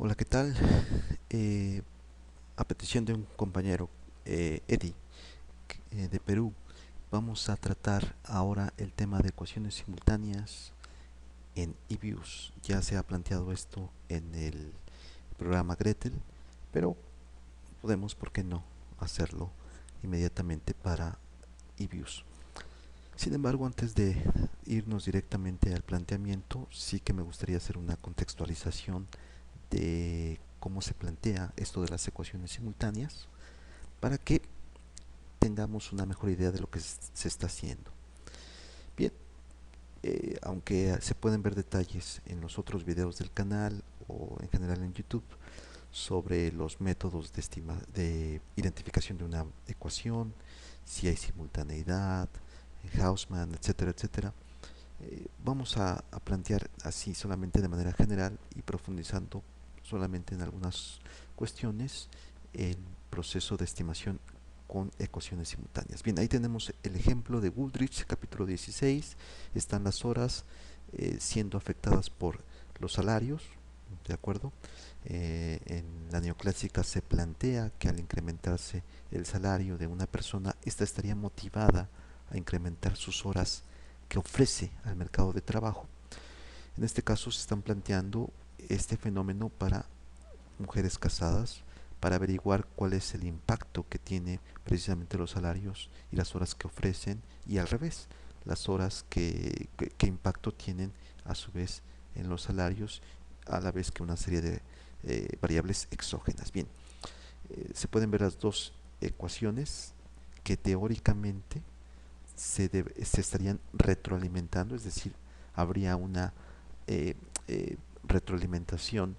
Hola, ¿qué tal? Eh, a petición de un compañero, Eddie, de Perú, vamos a tratar ahora el tema de ecuaciones simultáneas en eViews. Ya se ha planteado esto en el programa Gretel, pero podemos, ¿por qué no?, hacerlo inmediatamente para eViews. Sin embargo, antes de irnos directamente al planteamiento, sí que me gustaría hacer una contextualización de cómo se plantea esto de las ecuaciones simultáneas para que tengamos una mejor idea de lo que se está haciendo. Bien, aunque se pueden ver detalles en los otros videos del canal o en general en YouTube sobre los métodos de identificación de una ecuación, si hay simultaneidad, Hausmann, etcétera, etcétera. Vamos a plantear así solamente de manera general y profundizando solamente en algunas cuestiones el proceso de estimación con ecuaciones simultáneas. Bien, ahí tenemos el ejemplo de Wooldridge, capítulo 16. Están las horas siendo afectadas por los salarios, ¿de acuerdo? En la neoclásica se plantea que al incrementarse el salario de una persona, esta estaría motivada a incrementar sus horas que ofrece al mercado de trabajo. En este caso se están planteando este fenómeno para mujeres casadas para averiguar cuál es el impacto que tiene precisamente los salarios y las horas que ofrecen, y al revés, las horas que impacto tienen a su vez en los salarios, a la vez que una serie de variables exógenas. Bien, se pueden ver las dos ecuaciones que teóricamente se estarían retroalimentando, es decir, habría una eh, retroalimentación,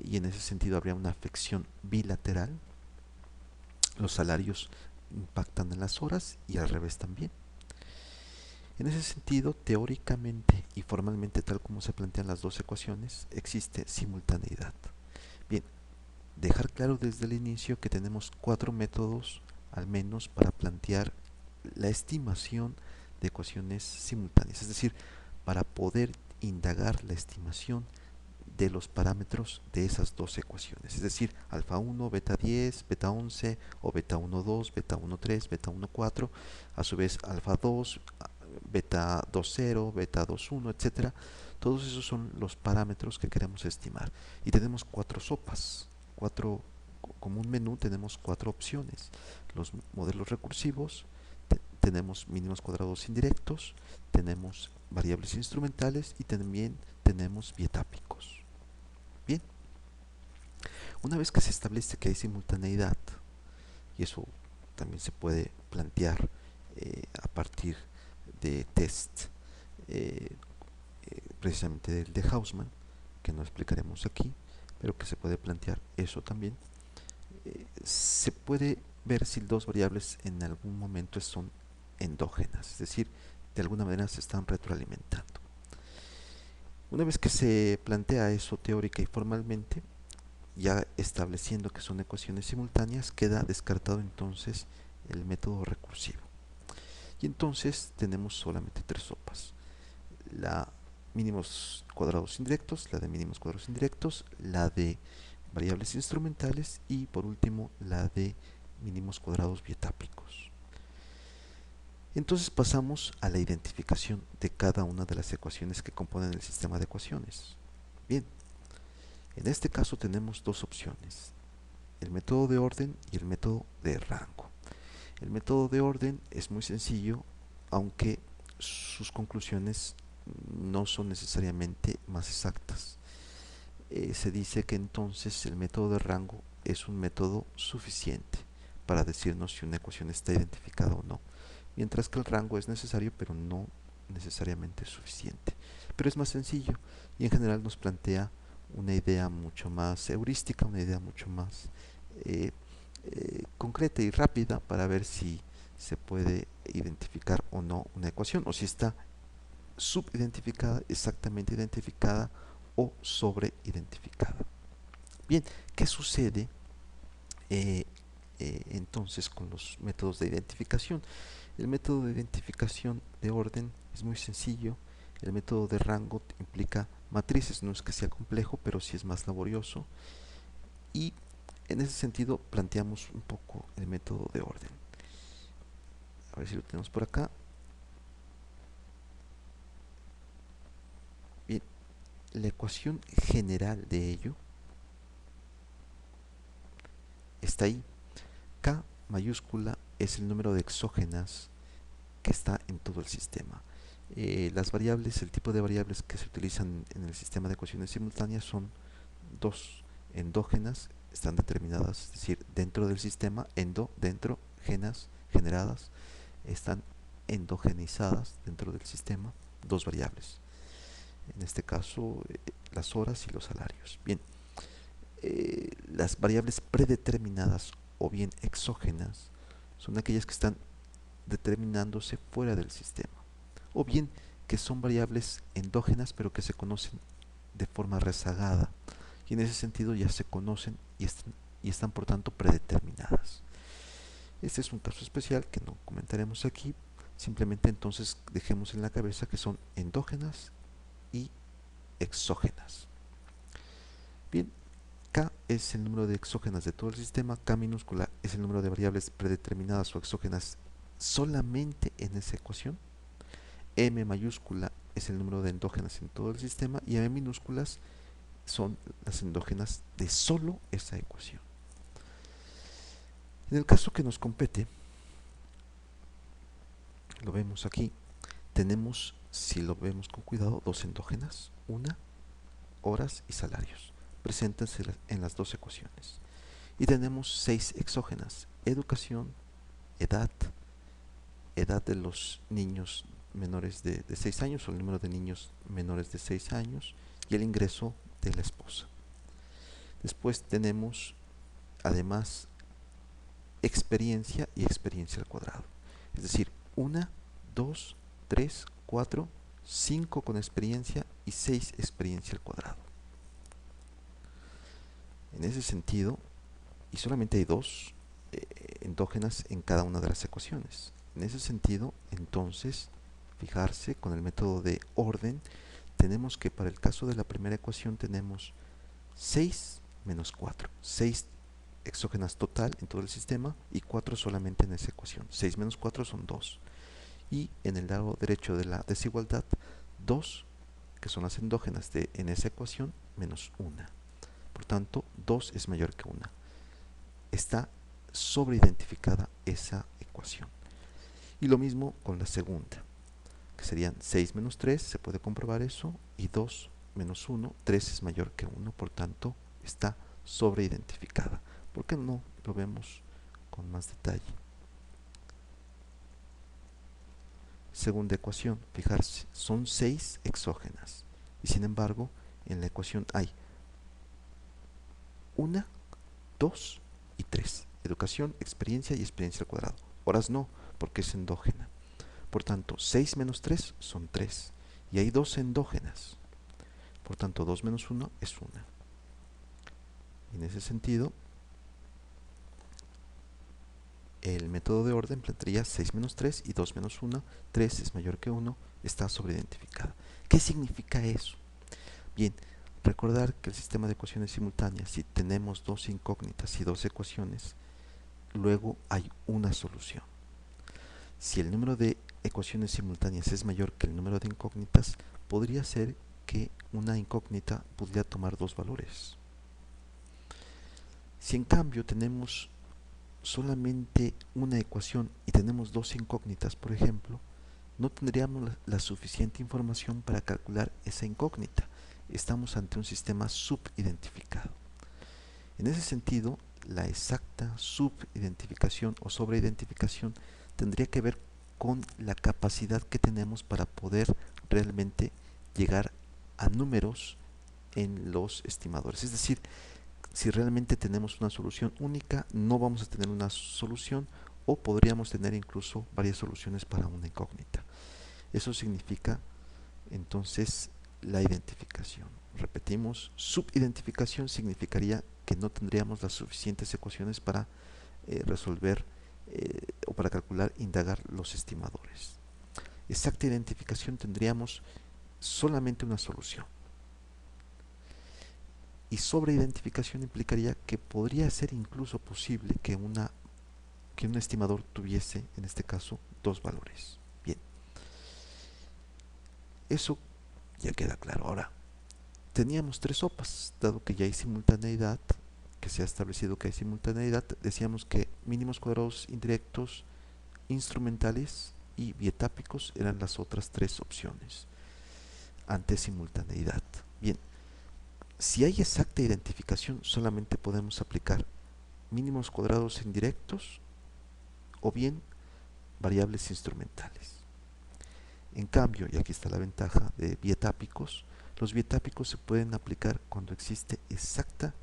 y en ese sentido habría una afección bilateral. Los salarios impactan en las horas y al revés también. En ese sentido, teóricamente y formalmente, tal como se plantean las dos ecuaciones, existe simultaneidad. Bien, dejar claro desde el inicio que tenemos cuatro métodos al menos para plantear la estimación de ecuaciones simultáneas, es decir, para poder indagar la estimación de los parámetros de esas dos ecuaciones, es decir, alfa 1, beta 10, beta 11 o beta 1, 2, beta 1, 3, beta 1, 4, a su vez alfa 2, beta 2, 0, beta 2, 1, etcétera. Todos esos son los parámetros que queremos estimar. Y tenemos cuatro sopas, cuatro, como un menú tenemos cuatro opciones. Los modelos recursivos, tenemos mínimos cuadrados indirectos, tenemos variables instrumentales y también tenemos bietápicos. Bien, una vez que se establece que hay simultaneidad, y eso también se puede plantear a partir de test precisamente del de Hausmann, que no explicaremos aquí, pero que se puede plantear eso también, se puede ver si dos variables en algún momento son endógenas, es decir, de alguna manera se están retroalimentando. Una vez que se plantea eso teórica y formalmente, ya estableciendo que son ecuaciones simultáneas, queda descartado entonces el método recursivo. Y entonces tenemos solamente tres sopas: la mínimos cuadrados indirectos, la de mínimos cuadrados indirectos, la de variables instrumentales y por último la de mínimos cuadrados bietápicos. Entonces pasamos a la identificación de cada una de las ecuaciones que componen el sistema de ecuaciones. Bien, en este caso tenemos dos opciones: el método de orden y el método de rango. El método de orden es muy sencillo, aunque sus conclusiones no son necesariamente más exactas. Se dice que entonces el método de rango es un método suficiente para decirnos si una ecuación está identificada o no, mientras que el rango es necesario pero no necesariamente suficiente. Pero es más sencillo y en general nos plantea una idea mucho más heurística, una idea mucho más eh, concreta y rápida para ver si se puede identificar o no una ecuación, o si está subidentificada, exactamente identificada o sobreidentificada. Bien, ¿qué sucede entonces con los métodos de identificación? El método de identificación de orden es muy sencillo. El método de rango implica matrices, no es que sea complejo, pero sí es más laborioso. Y en ese sentido planteamos un poco el método de orden. A ver si lo tenemos por acá. Bien, la ecuación general de ello está ahí. K mayúscula es el número de exógenas que está en todo el sistema. Las variables, el tipo de variables que se utilizan en el sistema de ecuaciones simultáneas son dos endógenas, están determinadas, es decir, dentro del sistema, dentro, genas, generadas, están endogenizadas dentro del sistema, dos variables. En este caso, las horas y los salarios. Bien, las variables predeterminadas o bien exógenas son aquellas que están determinándose fuera del sistema, o bien que son variables endógenas pero que se conocen de forma rezagada y en ese sentido ya se conocen y están por tanto predeterminadas. Este es un caso especial que no comentaremos aquí, simplemente entonces dejemos en la cabeza que son endógenas y exógenas. Bien, K es el número de exógenas de todo el sistema, K minúscula es el número de variables predeterminadas o exógenas solamente en esa ecuación, M mayúscula es el número de endógenas en todo el sistema y M minúsculas son las endógenas de solo esa ecuación. En el caso que nos compete, lo vemos aquí, tenemos, si lo vemos con cuidado, dos endógenas, una, horas y salarios, presentes en las dos ecuaciones. Y tenemos 6 exógenas, educación, edad, edad de los niños menores de 6 años o el número de niños menores de 6 años y el ingreso de la esposa. Después tenemos además experiencia y experiencia al cuadrado. Es decir, 1, 2, 3, 4, 5 con experiencia y 6 experiencia al cuadrado. En ese sentido, y solamente hay dos endógenas en cada una de las ecuaciones. En ese sentido, entonces, fijarse con el método de orden, tenemos que para el caso de la primera ecuación tenemos 6 menos 4, 6 exógenas total en todo el sistema y 4 solamente en esa ecuación. 6 menos 4 son 2. Y en el lado derecho de la desigualdad, 2, que son las endógenas en esa ecuación, menos 1. Por tanto, 2 es mayor que 1. Está sobreidentificada esa ecuación. Y lo mismo con la segunda, que serían 6 menos 3, se puede comprobar eso, y 2 menos 1, 3 es mayor que 1, por tanto está sobreidentificada. ¿Por qué no lo vemos con más detalle? Segunda ecuación, fijarse, son 6 exógenas, y sin embargo, en la ecuación hay 1, 2 y 3. Educación, experiencia y experiencia al cuadrado. Horas no, porque es endógena. Por tanto, 6 menos 3 son 3. Y hay 2 endógenas. Por tanto, 2 menos 1 es 1. En ese sentido, el método de orden plantearía 6 menos 3 y 2 menos 1. 3 es mayor que 1, está sobreidentificada. ¿Qué significa eso? Bien, recordar que el sistema de ecuaciones simultáneas, si tenemos dos incógnitas y dos ecuaciones, luego hay una solución. Si el número de ecuaciones simultáneas es mayor que el número de incógnitas, podría ser que una incógnita pudiera tomar dos valores. Si en cambio tenemos solamente una ecuación y tenemos dos incógnitas, por ejemplo, no tendríamos la suficiente información para calcular esa incógnita. Estamos ante un sistema subidentificado. En ese sentido, la exacta subidentificación o sobreidentificación tendría que ver con la capacidad que tenemos para poder realmente llegar a números en los estimadores. Es decir, si realmente tenemos una solución única, no vamos a tener una solución o podríamos tener incluso varias soluciones para una incógnita. Eso significa entonces la identificación. Repetimos, subidentificación significaría que no tendríamos las suficientes ecuaciones para resolver o para calcular, indagar los estimadores. Exacta identificación tendríamos solamente una solución. Y sobreidentificación implicaría que podría ser incluso posible que un estimador tuviese, en este caso, dos valores. Bien, eso ya queda claro. Ahora, teníamos tres sopas, dado que ya hay simultaneidad, que se ha establecido que hay simultaneidad, decíamos que mínimos cuadrados indirectos, instrumentales y bietápicos eran las otras tres opciones ante simultaneidad. Bien, si hay exacta identificación, solamente podemos aplicar mínimos cuadrados indirectos o bien variables instrumentales. En cambio, y aquí está la ventaja de bietápicos, los bietápicos se pueden aplicar cuando existe exacta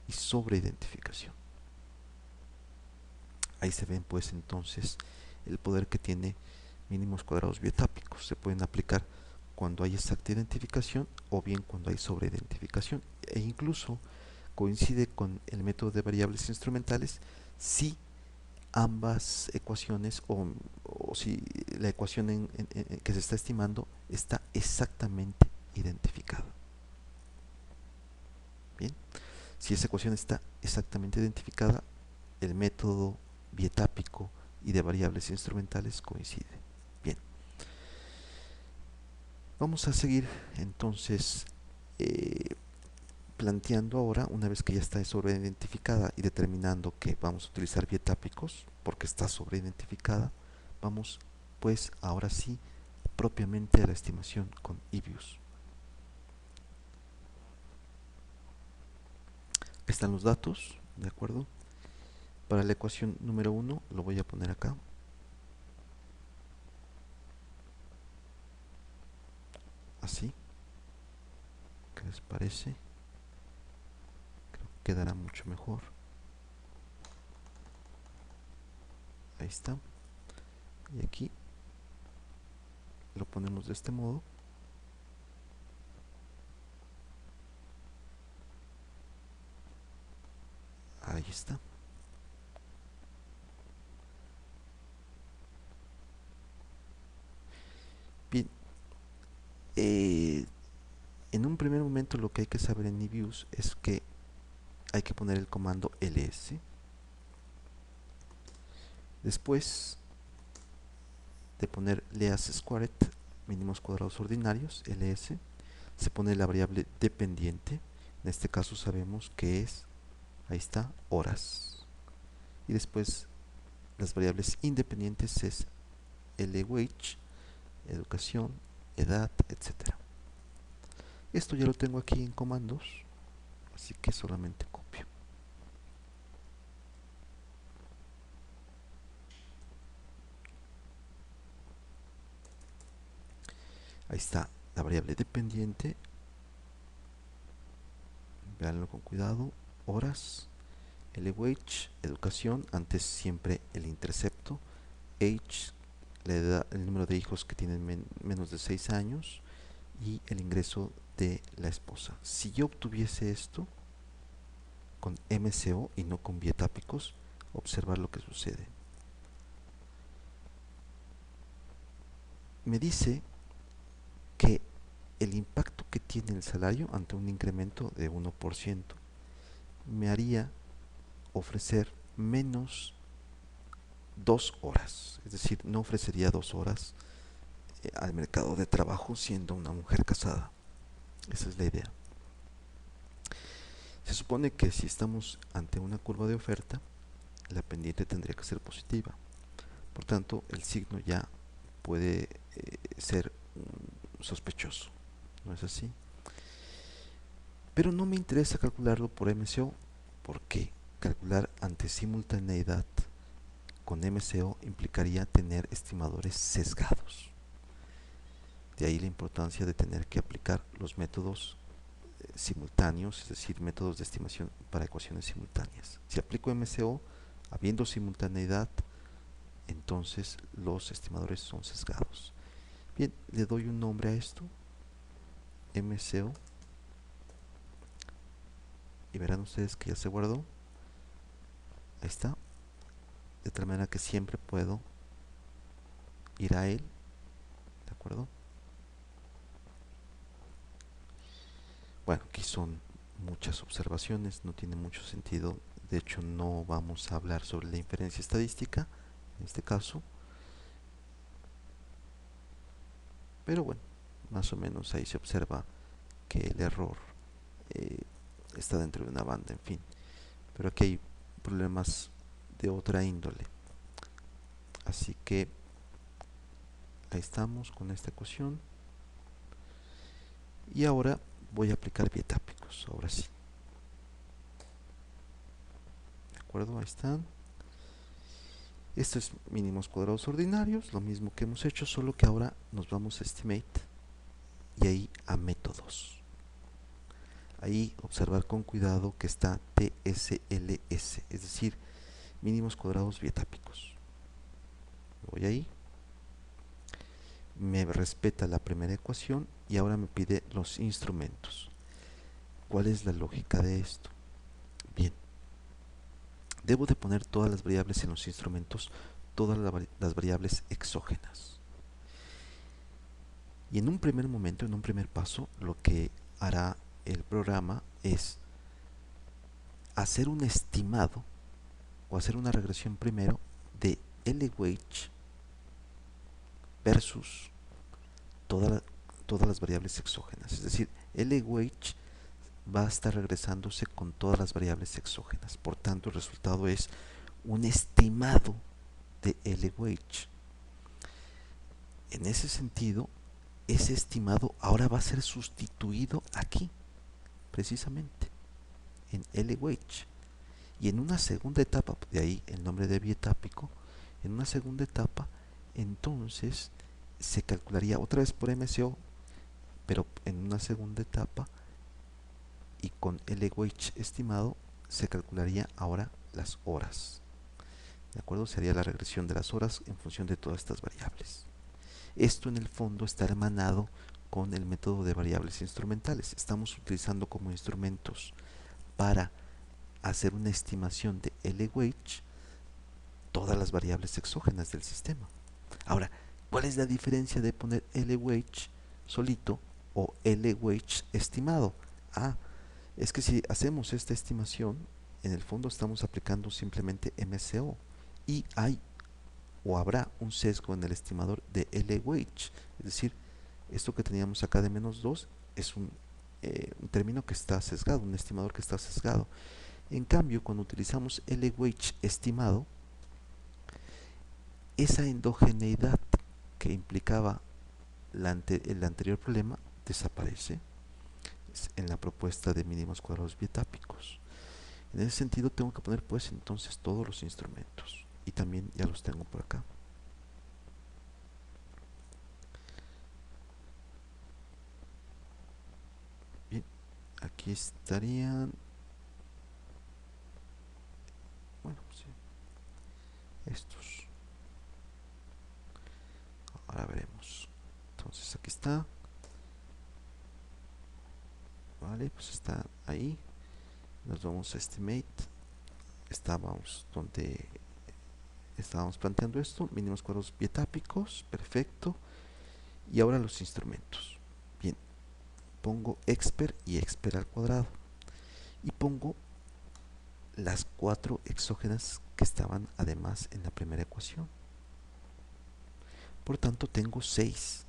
y sobreidentificación. Ahí se ven pues entonces el poder que tiene mínimos cuadrados bietápicos. Se pueden aplicar cuando hay exacta identificación o bien cuando hay sobreidentificación, e incluso coincide con el método de variables instrumentales si ambas ecuaciones o si la ecuación que se está estimando está exactamente identificada. Bien, si esa ecuación está exactamente identificada, el método bietápico y de variables instrumentales coincide. Bien, vamos a seguir entonces planteando ahora, una vez que ya está sobreidentificada y determinando que vamos a utilizar bietápicos porque está sobreidentificada, vamos pues ahora sí propiamente a la estimación con IBIUS. Están los datos, ¿de acuerdo? Para la ecuación número 1 lo voy a poner acá. Así. ¿Qué les parece? Creo que quedará mucho mejor. Ahí está. Y aquí lo ponemos de este modo. Ahí está. Bien. En un primer momento lo que hay que saber en eViews es que hay que poner el comando ls. Después de poner least squared, mínimos cuadrados ordinarios, ls, se pone la variable dependiente. En este caso sabemos que es, ahí está, horas. Y después las variables independientes es lwage, educación, edad, etc. Esto ya lo tengo aquí en comandos, así que solamente copio. Ahí está la variable dependiente. Veanlo con cuidado. Horas, lwage, educación, antes siempre el intercepto, age, la edad, el número de hijos que tienen menos de 6 años y el ingreso de la esposa. Si yo obtuviese esto con MCO y no con bietápicos, observar lo que sucede. Me dice que el impacto que tiene el salario ante un incremento de 1% me haría ofrecer menos 2 horas, es decir, no ofrecería 2 horas al mercado de trabajo siendo una mujer casada. Esa es la idea. Se supone que si estamos ante una curva de oferta, la pendiente tendría que ser positiva. Por tanto, el signo ya puede ser sospechoso. ¿No es así? Pero no me interesa calcularlo por MCO, porque calcular ante simultaneidad con MCO implicaría tener estimadores sesgados. De ahí la importancia de tener que aplicar los métodos simultáneos, es decir, métodos de estimación para ecuaciones simultáneas. Si aplico MCO, habiendo simultaneidad, entonces los estimadores son sesgados. Bien, le doy un nombre a esto, MCO, y verán ustedes que ya se guardó. Ahí está, de tal manera que siempre puedo ir a él, ¿de acuerdo? Bueno, aquí son muchas observaciones, no tiene mucho sentido. De hecho, no vamos a hablar sobre la inferencia estadística en este caso, pero bueno, más o menos ahí se observa que el error eh, está dentro de una banda, en fin. Pero aquí hay problemas de otra índole. Así que ahí estamos con esta ecuación. Y ahora voy a aplicar bietápicos, ahora sí. ¿De acuerdo? Ahí están. Esto es mínimos cuadrados ordinarios, lo mismo que hemos hecho, solo que ahora nos vamos a estimate y ahí a métodos. Ahí observar con cuidado que está TSLS, es decir, mínimos cuadrados bietápicos. Voy ahí, me respeta la primera ecuación y ahora me pide los instrumentos. ¿Cuál es la lógica de esto? Bien, debo de poner todas las variables en los instrumentos, todas las variables exógenas. Y en un primer momento, en un primer paso, lo que hará el programa es hacer un estimado o hacer una regresión primero de LWH versus todas las variables exógenas. Es decir, LWH va a estar regresándose con todas las variables exógenas. Por tanto, el resultado es un estimado de LWH. En ese sentido, ese estimado ahora va a ser sustituido aquí, precisamente, en LWH. Y en una segunda etapa, de ahí el nombre de bietápico, en una segunda etapa, entonces se calcularía otra vez por MCO, pero en una segunda etapa y con LWH estimado se calcularía ahora las horas. ¿De acuerdo? Sería la regresión de las horas en función de todas estas variables. Esto en el fondo está hermanado con el método de variables instrumentales. Estamos utilizando como instrumentos para hacer una estimación de LWH todas las variables exógenas del sistema. Ahora, ¿cuál es la diferencia de poner LWH solito o LWH estimado? Ah, es que si hacemos esta estimación, en el fondo estamos aplicando simplemente MCO y hay o habrá un sesgo en el estimador de LWH. Es decir, esto que teníamos acá de menos 2 es un término que está sesgado, un estimador que está sesgado. En cambio, cuando utilizamos LWH estimado, esa endogeneidad que implicaba el anterior problema desaparece en la propuesta de mínimos cuadrados bietápicos. En ese sentido tengo que poner pues entonces todos los instrumentos y también ya los tengo por acá. Bien, aquí estarían, bueno, sí, estos. Ahora veremos. Entonces aquí está. Vale, pues está ahí. Nos vamos a estimate. Estábamos donde estábamos planteando esto. Mínimos cuadrados bietápicos. Perfecto. Y ahora los instrumentos. Bien, pongo expert y expert al cuadrado. Y pongo las 4 exógenas que estaban además en la primera ecuación. Por tanto, tengo 6.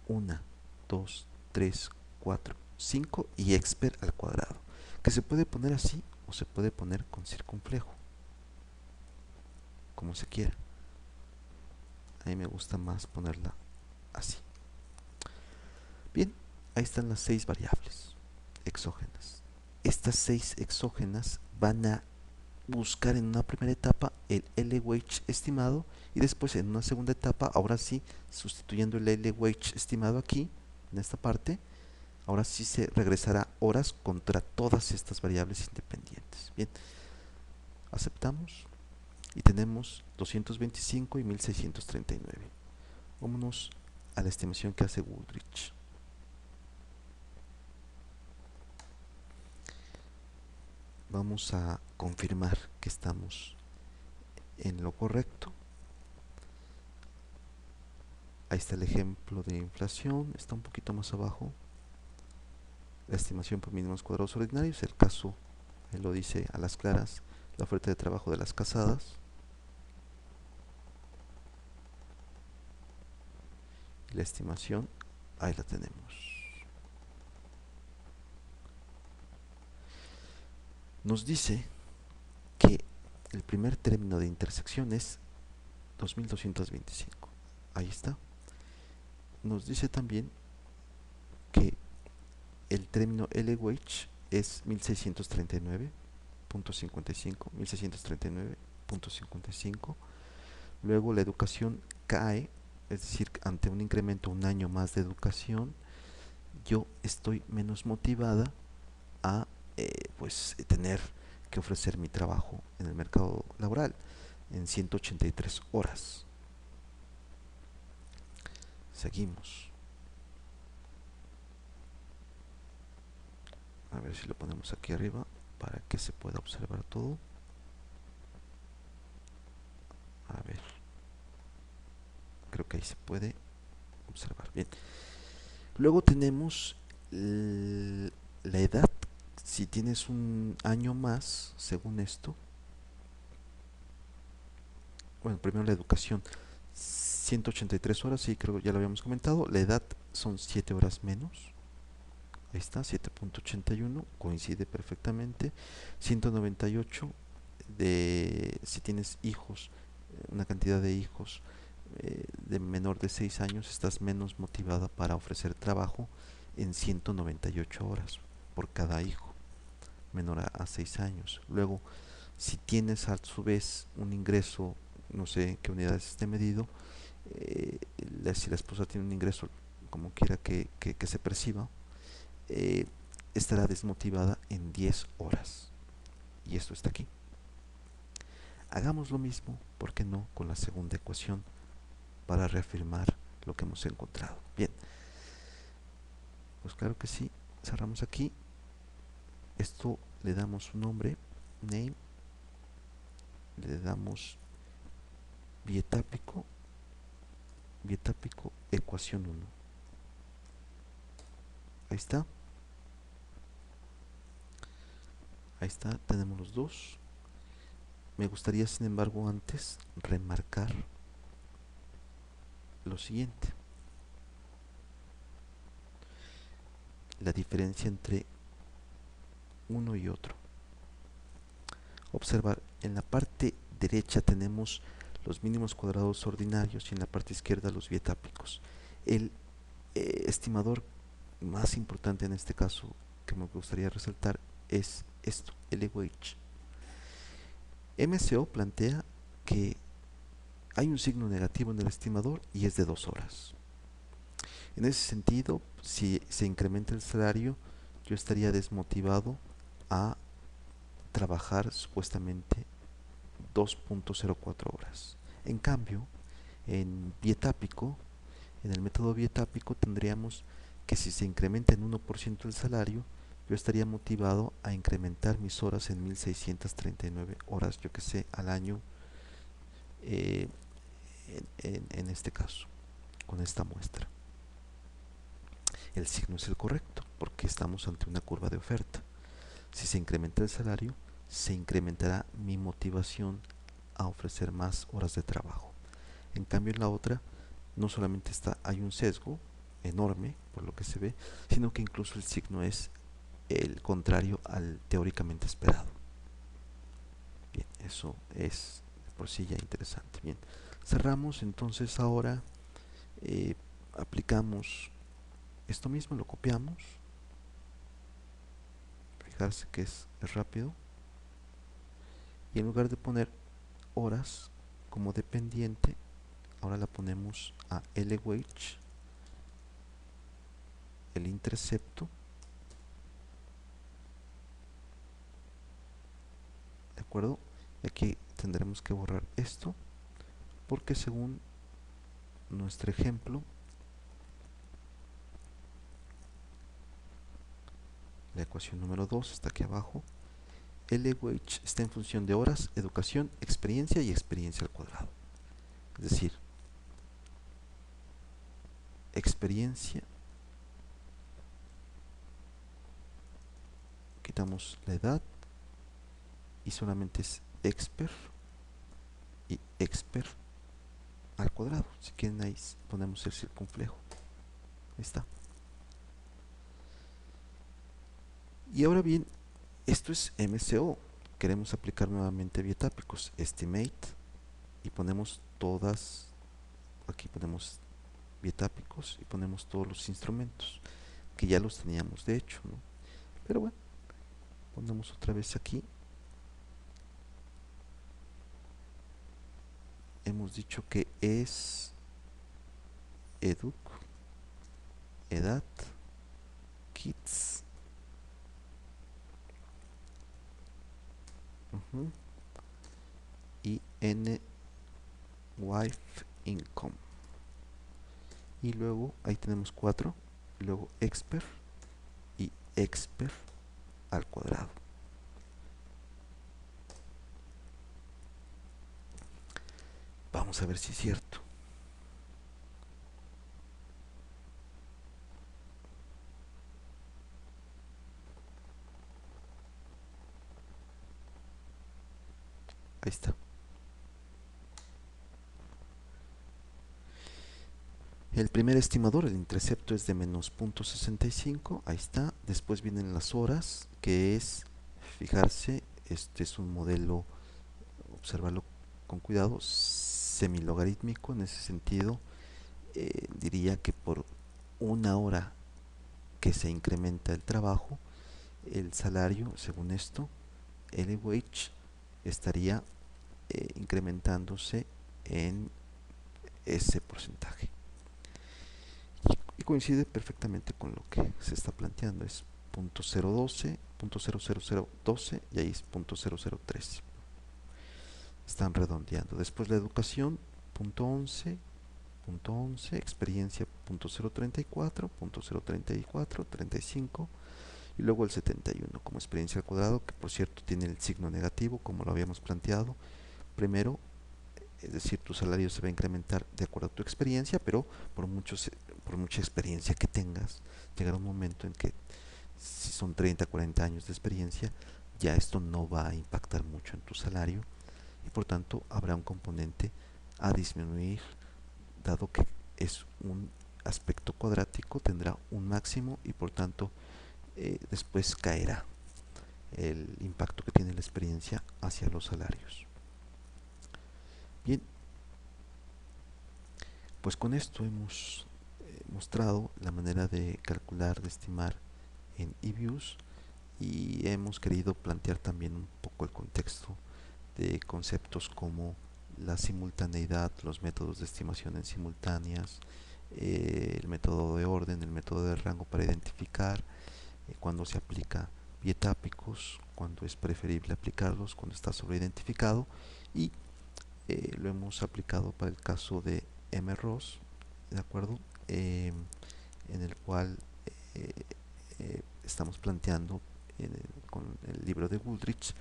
1, 2, 3, 4, 5 y expert al cuadrado. Que se puede poner así o se puede poner con circunflejo, como se quiera. A mí me gusta más ponerla así. Bien, ahí están las 6 variables exógenas. Estas 6 exógenas van a buscar en una primera etapa el LWH estimado y después en una segunda etapa, ahora sí, sustituyendo el LWH estimado aquí, en esta parte, ahora sí se regresará horas contra todas estas variables independientes. Bien, aceptamos y tenemos 225 y 1639. Vámonos a la estimación que hace Woodrich. Vamos a confirmar que estamos en lo correcto. Ahí está el ejemplo de inflación, está un poquito más abajo. la estimación por mínimos cuadrados ordinarios, el caso lo dice a las claras, la oferta de trabajo de las casadas, y la estimación, ahí la tenemos. Nos dice que el primer término de intersección es 2225. Ahí está. Nos dice también que el término LWH es 1639.55, 1639.55. Luego la educación cae, es decir, ante un incremento un año más de educación, yo estoy menos motivada a pues tener que ofrecer mi trabajo en el mercado laboral en 183 horas. Seguimos. A ver si lo ponemos aquí arriba para que se pueda observar todo. A ver. Creo que ahí se puede observar. Bien. Luego tenemos la edad. Si tienes un año más, según esto. Bueno, primero la educación. 183 horas, sí, creo que ya lo habíamos comentado. La edad son 7 horas menos. Ahí está, 7.81, coincide perfectamente. 198 de si tienes hijos, una cantidad de hijos de menor de 6 años, estás menos motivada para ofrecer trabajo en 198 horas por cada hijo menor a 6 años. Luego, si tienes a su vez un ingreso, no sé en qué unidades esté medido, si la esposa tiene un ingreso como quiera que se perciba, eh, estará desmotivada en 10 horas. Y esto está aquí. Hagamos lo mismo, ¿por qué no?, con la segunda ecuación para reafirmar lo que hemos encontrado. Bien, pues claro que sí, cerramos aquí. Esto le damos un nombre, name, le damos bietápico, bietápico ecuación 1. Ahí está. Ahí está, tenemos los dos. Me gustaría, sin embargo, antes remarcar lo siguiente. La diferencia entre uno y otro. Observar, en la parte derecha tenemos los mínimos cuadrados ordinarios y en la parte izquierda los bietápicos. El estimador más importante en este caso que me gustaría resaltar es esto, LWH. MCO plantea que hay un signo negativo en el estimador y es de 2 horas. En ese sentido, si se incrementa el salario, yo estaría desmotivado a trabajar supuestamente 2.04 horas. En cambio, en bietápico, en el método bietápico tendríamos que si se incrementa en 1% el salario, yo estaría motivado a incrementar mis horas en 1639 horas, yo que sé, al año, eh, en este caso, con esta muestra. El signo es el correcto, porque estamos ante una curva de oferta. Si se incrementa el salario, se incrementará mi motivación a ofrecer más horas de trabajo. En cambio, en la otra, no solamente hay un sesgo enorme, por lo que se ve, sino que incluso el signo es el contrario al teóricamente esperado. Bien, eso es por sí ya interesante. Bien, cerramos entonces ahora, aplicamos esto mismo, lo copiamos. Fijarse que es rápido. Y en lugar de poner horas como dependiente, ahora la ponemos a LWH, el intercepto, ¿de acuerdo? Y aquí tendremos que borrar esto, porque según nuestro ejemplo, la ecuación número 2 está aquí abajo, LWH está en función de horas, educación, experiencia y experiencia al cuadrado. Es decir, experiencia quitamos la edad y solamente es expert y expert al cuadrado. Si quieren, ahí ponemos el circunflejo. Ahí está. Y ahora bien, esto es MCO. Queremos aplicar nuevamente biotápicos. Estimate. Y ponemos todas. Aquí ponemos biotápicos y ponemos todos los instrumentos. Que ya los teníamos de hecho, ¿no? Pero bueno, ponemos otra vez aquí. Hemos dicho que es educ, edad, kids, y n wife income. Y luego ahí tenemos 4. Y luego expert y expert al cuadrado. Vamos a ver si es cierto. Ahí está. El primer estimador, el intercepto, es de menos 0.65. Ahí está. Después vienen las horas, que es fijarse. Este es un modelo, observarlo con cuidado, semilogarítmico. En ese sentido, diría que por una hora que se incrementa el trabajo, el salario, según esto, el wage, estaría incrementándose en ese porcentaje. Y coincide perfectamente con lo que se está planteando. Es 0.012, 0.00012 y ahí es 0.0013. Están redondeando. Después la educación, punto 11, punto 11, experiencia, punto 0.34, punto 0.34, 35, y luego el 71 como experiencia al cuadrado, que por cierto tiene el signo negativo como lo habíamos planteado. Primero, es decir, tu salario se va a incrementar de acuerdo a tu experiencia, pero por mucha experiencia que tengas, llegará un momento en que si son 30, 40 años de experiencia, ya esto no va a impactar mucho en tu salario y por tanto habrá un componente a disminuir, dado que es un aspecto cuadrático, tendrá un máximo y por tanto después caerá el impacto que tiene la experiencia hacia los salarios. Bien, pues con esto hemos mostrado la manera de calcular, de estimar en eViews, y hemos querido plantear también un poco el contexto de conceptos como la simultaneidad, los métodos de estimación en simultáneas, el método de orden, el método de rango para identificar cuando se aplica bietápicos, cuando es preferible aplicarlos, cuando está sobreidentificado, y lo hemos aplicado para el caso de MROS, ¿de acuerdo? En el cual eh, estamos planteando con el libro de Woolrich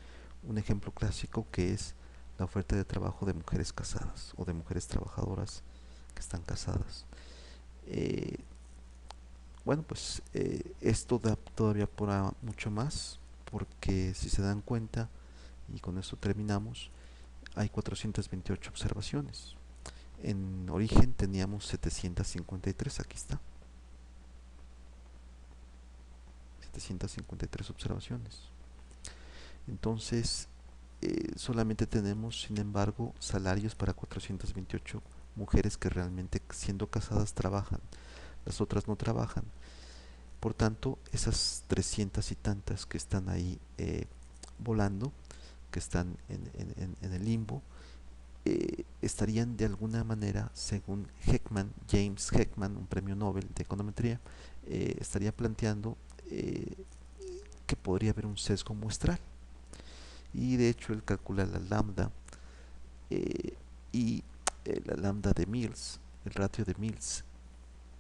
un ejemplo clásico que es la oferta de trabajo de mujeres casadas o de mujeres trabajadoras que están casadas. Eh, bueno, pues esto da todavía por mucho más, porque si se dan cuenta, y con esto terminamos, hay 428 observaciones. En origen teníamos 753, aquí está. 753 observaciones. Entonces, solamente tenemos, sin embargo, salarios para 428 mujeres que realmente siendo casadas trabajan. Las otras no trabajan. Por tanto, esas 300 y tantas que están ahí volando, que están en el limbo, estarían de alguna manera, según Heckman, James Heckman, un premio Nobel de econometría, estaría planteando que podría haber un sesgo muestral. Y de hecho él calcula la lambda eh, y la lambda de Mills, el ratio de Mills.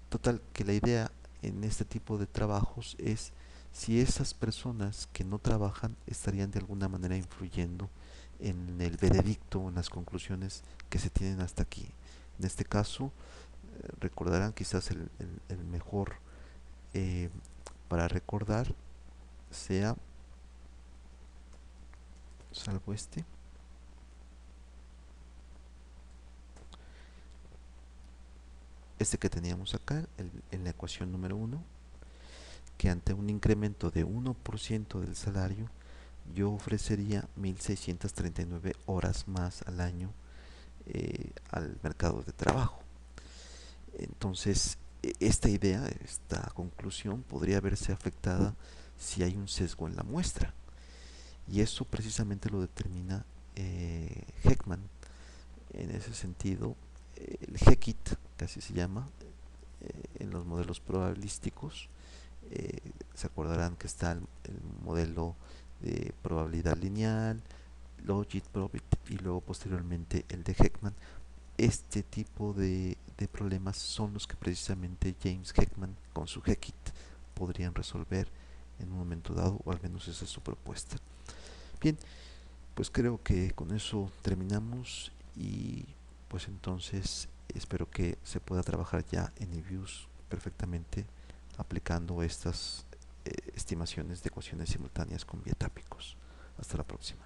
Total, que la idea en este tipo de trabajos es si esas personas que no trabajan estarían de alguna manera influyendo en el veredicto, en las conclusiones que se tienen hasta aquí. En este caso, recordarán quizás el mejor para recordar sea salvo este que teníamos acá en la ecuación número 1, que ante un incremento de 1% del salario yo ofrecería 1639 horas más al año al mercado de trabajo. Entonces, esta idea, esta conclusión podría verse afectada si hay un sesgo en la muestra. Y eso precisamente lo determina Heckman. En ese sentido, el Heckit, que así se llama, en los modelos probabilísticos, se acordarán que está el modelo de probabilidad lineal, logit, probit y luego posteriormente el de Heckman. Este tipo de problemas son los que precisamente James Heckman con su Heckit podrían resolver en un momento dado, o al menos esa es su propuesta. Bien, pues creo que con eso terminamos y pues entonces espero que se pueda trabajar ya en eViews perfectamente aplicando estas estimaciones de ecuaciones simultáneas con bietápicos. Hasta la próxima.